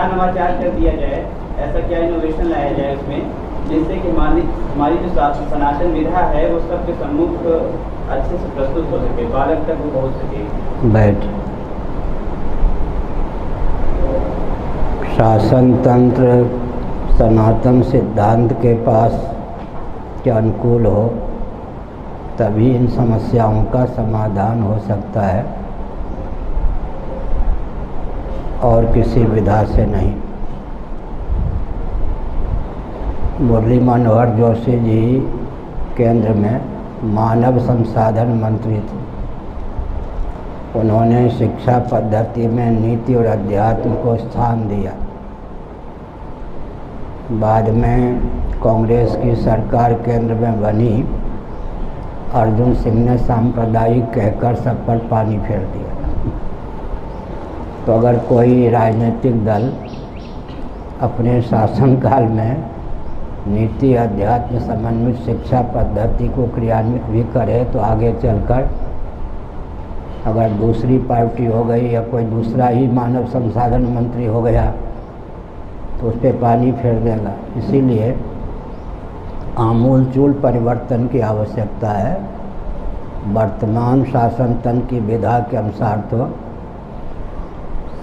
क्या नवाचार कर दिया जाए, ऐसा क्या इनोवेशन लाया जाए उसमें, जिससे कि हमारी जो सनातन विधा है वो सबके सम्मुख अच्छे से प्रस्तुत हो सके, बालक तक वो पहुँच सके। बैठ शासन तंत्र सनातन सिद्धांत के पास के अनुकूल हो तभी इन समस्याओं का समाधान हो सकता है और किसी विधा से नहीं। मुरली मनोहर जोशी जी केंद्र में मानव संसाधन मंत्री थे। उन्होंने शिक्षा पद्धति में नीति और अध्यात्म को स्थान दिया। बाद में कांग्रेस की सरकार केंद्र में बनी, अर्जुन सिंह ने सांप्रदायिक कहकर सब पर पानी फेर दिया। तो अगर कोई राजनीतिक दल अपने शासनकाल में नीति अध्यात्म समन्वित शिक्षा पद्धति को क्रियान्वित भी करे तो आगे चलकर अगर दूसरी पार्टी हो गई या कोई दूसरा ही मानव संसाधन मंत्री हो गया तो उस पर पानी फेर देगा। इसीलिए आमूलचूल परिवर्तन की आवश्यकता है। वर्तमान शासन तंत्र की विधा के अनुसार तो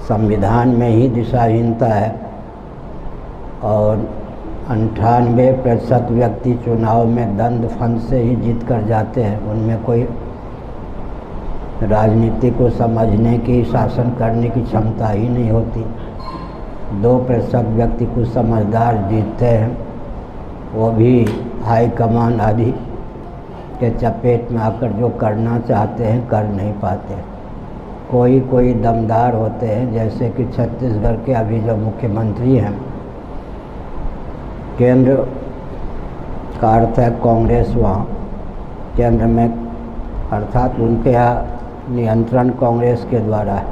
संविधान में ही दिशाहीनता है और 98% व्यक्ति चुनाव में दंड फंड से ही जीत कर जाते हैं। उनमें कोई राजनीति को समझने की, शासन करने की क्षमता ही नहीं होती। 2% व्यक्ति कुछ समझदार जीतते हैं, वो भी हाईकमान आदि के चपेट में आकर जो करना चाहते हैं कर नहीं पाते। कोई दमदार होते हैं, जैसे कि छत्तीसगढ़ के अभी जो मुख्यमंत्री हैं, केंद्र का अर्थ है कांग्रेस वहाँ केंद्र में, अर्थात उनके यहाँ नियंत्रण कांग्रेस के द्वारा है,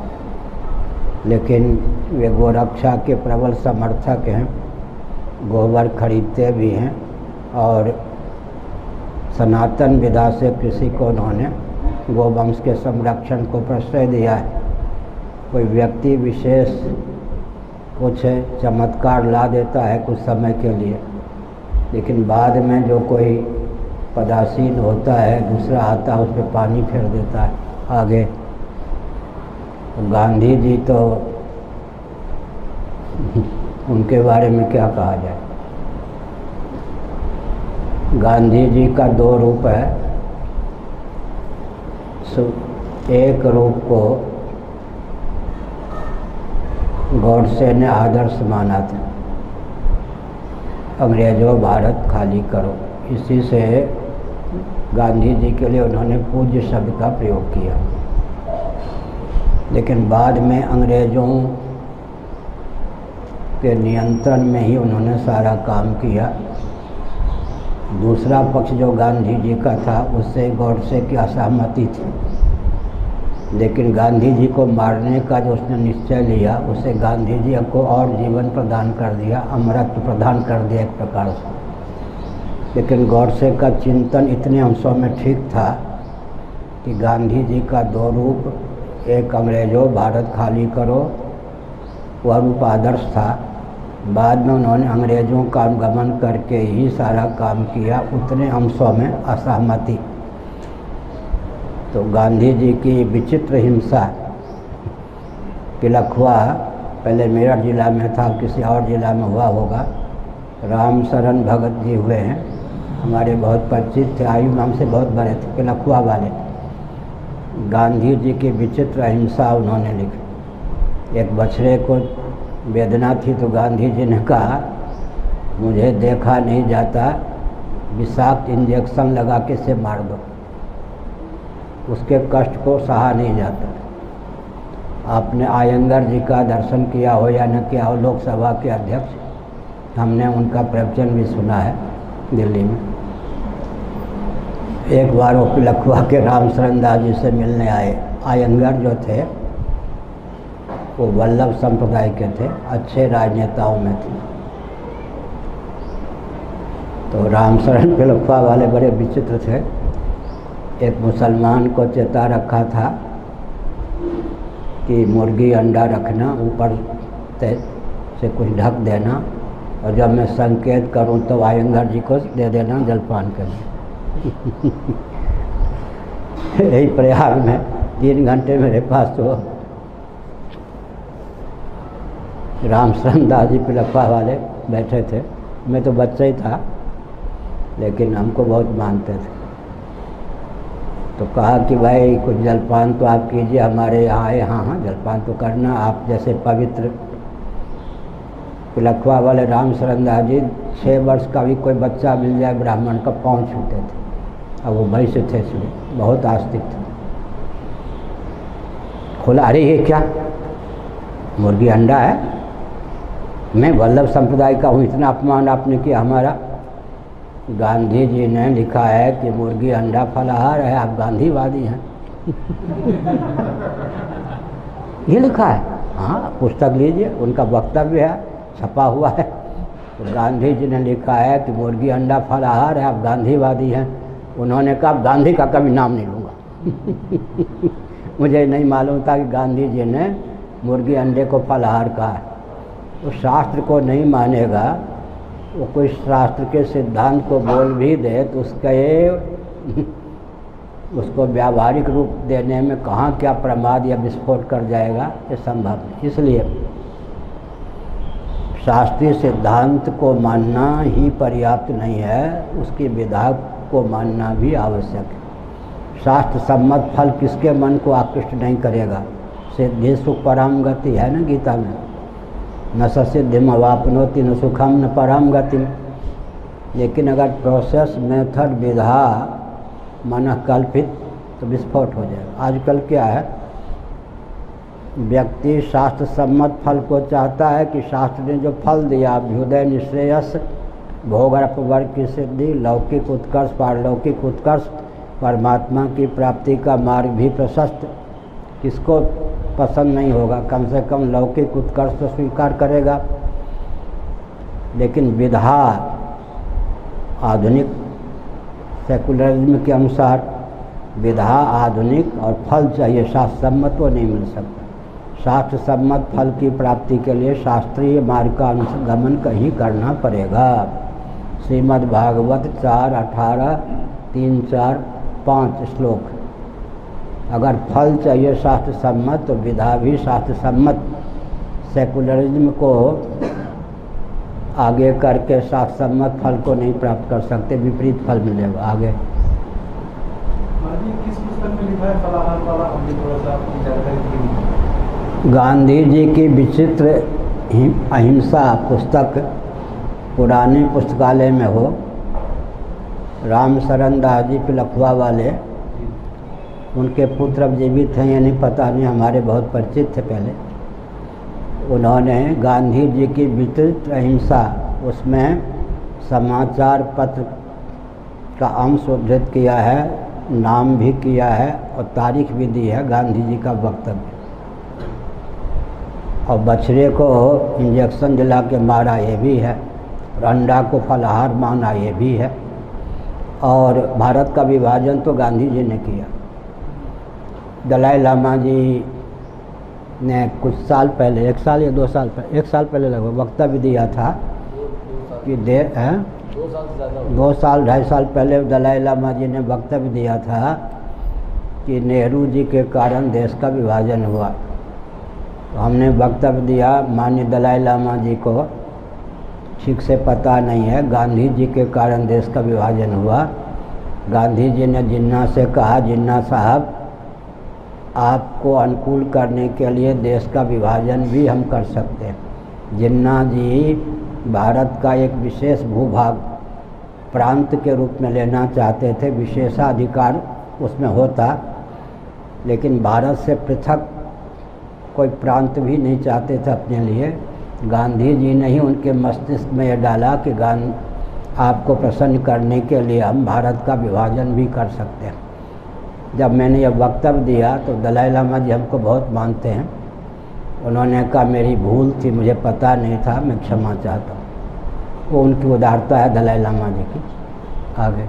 लेकिन वे गोरक्षा के प्रबल समर्थक हैं, गोबर खरीदते भी हैं और सनातन विधा से किसी को उन्होंने गोवंश के संरक्षण को प्रश्रय दिया है। कोई व्यक्ति विशेष कुछ चमत्कार ला देता है कुछ समय के लिए, लेकिन बाद में जो कोई पदासीन होता है, दूसरा आता है, उस पर पानी फेर देता है आगे। गांधी जी तो उनके बारे में क्या कहा जाए। गांधी जी का 2 रूप है। एक रूप को गॉडसे ने आदर्श माना था, अंग्रेजों भारत खाली करो। इसी से गांधी जी के लिए उन्होंने पूज्य शब्द का प्रयोग किया। लेकिन बाद में अंग्रेज़ों के नियंत्रण में ही उन्होंने सारा काम किया। दूसरा पक्ष जो गांधी जी का था उससे गॉडसे की असहमति थी, लेकिन गांधी जी को मारने का जो उसने निश्चय लिया उससे गांधी जी को और जीवन प्रदान कर दिया, अमरत्व प्रदान कर दिया एक प्रकार से। लेकिन गॉडसे का चिंतन इतने अंशों में ठीक था कि गांधी जी का 2 रूप, एक अंग्रेजों भारत खाली करो, वह रूप आदर्श था। बाद में उन्होंने अंग्रेज़ों का अनुगमन करके ही सारा काम किया, उतने अंशों में असहमति। तो गांधी जी की विचित्र हिंसा कि लखवा पहले मेरठ जिला में था, किसी और जिला में हुआ होगा। राम शरण भगत जी हुए हैं, हमारे बहुत परिचित थे, आयु में हमसे बहुत बड़े थे, कि लखवा वाले। गांधी जी की विचित्र अहिंसा उन्होंने लिखी। एक बछड़े को वेदना थी तो गांधी जी ने कहा, मुझे देखा नहीं जाता, विषाक्त इंजेक्शन लगा के इसे मार दो, उसके कष्ट को सहा नहीं जाता। आपने आयंगर जी का दर्शन किया हो या न किया हो, लोकसभा के अध्यक्ष, हमने उनका प्रवचन भी सुना है दिल्ली में। एक बार वो लखवा के राम शरण दास जी से मिलने आए। आयंगर जो थे वो वल्लभ संप्रदाय के थे, अच्छे राजनेताओं में थे। तो राम शरण के लखवा वाले बड़े विचित्र थे। एक मुसलमान को चेता रखा था कि मुर्गी अंडा रखना, ऊपर से कुछ ढक देना, और जब मैं संकेत करूं तो आयंगर जी को दे देना जलपान के लिए। यही प्रयाग में 3 घंटे मेरे पास तो रामशरण दास जी पिलखवा वाले बैठे थे। मैं तो बच्चा ही था, लेकिन हमको बहुत मानते थे। तो कहा कि भाई कुछ जलपान तो आप कीजिए हमारे यहाँ आए। हाँ जलपान तो करना, आप जैसे पवित्र। पिलखवा वाले रामशरण दास जी 6 वर्ष का भी कोई बच्चा मिल जाए ब्राह्मण का पाँव छूते थे, और वो वैसे थे, बहुत आस्तिक थे। खोला, अरे ये क्या मुर्गी अंडा है? मैं वल्लभ संप्रदाय का हूँ, इतना अपमान आपने किया हमारा। गांधी जी ने लिखा है कि मुर्गी अंडा फलाहार है, आप गांधीवादी हैं। ये लिखा है, हाँ पुस्तक लीजिए, उनका वक्तव्य है, छपा हुआ है। तो गांधी जी ने लिखा है कि मुर्गी अंडा फलाहार है, आप गांधीवादी हैं। उन्होंने कहा गांधी का कभी नाम नहीं लूँगा। मुझे नहीं मालूम था कि गांधी जी ने मुर्गी अंडे को फलाहार कहा है। वो शास्त्र को नहीं मानेगा, वो कोई शास्त्र के सिद्धांत को बोल भी दे तो उसको व्यावहारिक रूप देने में कहाँ क्या प्रमाद या विस्फोट कर जाएगा, ये संभव नहीं। इसलिए शास्त्रीय सिद्धांत को मानना ही पर्याप्त नहीं है, उसकी विधा को मानना भी आवश्यक है। शास्त्र सम्मत फल किसके मन को आकृष्ट नहीं करेगा? सिद्धि सुख परम गति है ना गीता में, न ससिद्धिम अवापनोति न सुखम न परम गति। लेकिन अगर प्रोसेस मेथड विधा मन कल्पित तो विस्फोट हो जाएगा। आजकल क्या है, व्यक्ति शास्त्र सम्मत फल को चाहता है कि शास्त्र ने जो फल दिया, अभ्युदय निश्रेयस भोगरप वर्ग की सिद्धि, लौकिक उत्कर्ष पारलौकिक उत्कर्ष, परमात्मा की प्राप्ति का मार्ग भी प्रशस्त, किसको पसंद नहीं होगा? कम से कम लौकिक उत्कर्ष तो स्वीकार करेगा। लेकिन विधा आधुनिक सेकुलरिज्म के अनुसार विधा आधुनिक और फल चाहिए, शास्त्र सम्मत वो नहीं मिल सकता। शास्त्र सम्मत फल की प्राप्ति के लिए शास्त्रीय मार्ग का अनुगमन ही करना पड़ेगा। श्रीमद् भागवत 4:18, 3, 4, 5 श्लोक। अगर फल चाहिए शास्त्र सम्मत तो विधा भी शास्त्र सम्मत। सेकुलरिज्म को आगे करके शास्त्र सम्मत फल को नहीं प्राप्त कर सकते, विपरीत फल मिलेगा आगे। किस पुस्तक में लिखा है फलाहार वाला, हमने थोड़ा सा आपकी जानकारी दी। गांधी जी की विचित्र अहिंसा पुस्तक पुराने पुस्तकालय में हो, रामशरण दास जी पिलखवा वाले, उनके पुत्र अब जीवित हैं या नहीं पता नहीं, हमारे बहुत परिचित थे पहले। उन्होंने गांधी जी की विचित्र अहिंसा, उसमें समाचार पत्र का अंश उद्धृत किया है, नाम भी किया है और तारीख भी दी है गांधी जी का वक्तव्य। और बछड़े को इंजेक्शन दिला के मारा ये भी है, और अंडा को फलाहार माना ये भी है। और भारत का विभाजन तो गांधी जी ने किया। दलाई लामा जी ने कुछ साल पहले, 1 साल या 2 साल पहले, 1 साल पहले लगभग वक्तव्य दिया था कि 2 साल 2.5 साल पहले दलाई लामा जी ने वक्तव्य दिया था कि नेहरू जी के कारण देश का विभाजन हुआ। तो हमने वक्तव्य दिया, माननीय दलाई लामा जी को ठीक से पता नहीं है, गांधी जी के कारण देश का विभाजन हुआ। गांधी जी ने जिन्ना से कहा, जिन्ना साहब आपको अनुकूल करने के लिए देश का विभाजन भी हम कर सकते हैं। जिन्ना जी भारत का एक विशेष भूभाग प्रांत के रूप में लेना चाहते थे, विशेषाधिकार उसमें होता, लेकिन भारत से पृथक कोई प्रांत भी नहीं चाहते थे अपने लिए। गांधी जी ने ही उनके मस्तिष्क में यह डाला कि आपको प्रसन्न करने के लिए हम भारत का विभाजन भी कर सकते हैं। जब मैंने यह वक्तव्य दिया तो दलाई लामा जी हमको बहुत मानते हैं। उन्होंने कहा मेरी भूल थी, मुझे पता नहीं था, मैं क्षमा चाहता हूँ। वो उनकी उदारता है दलाई लामा जी की। आगे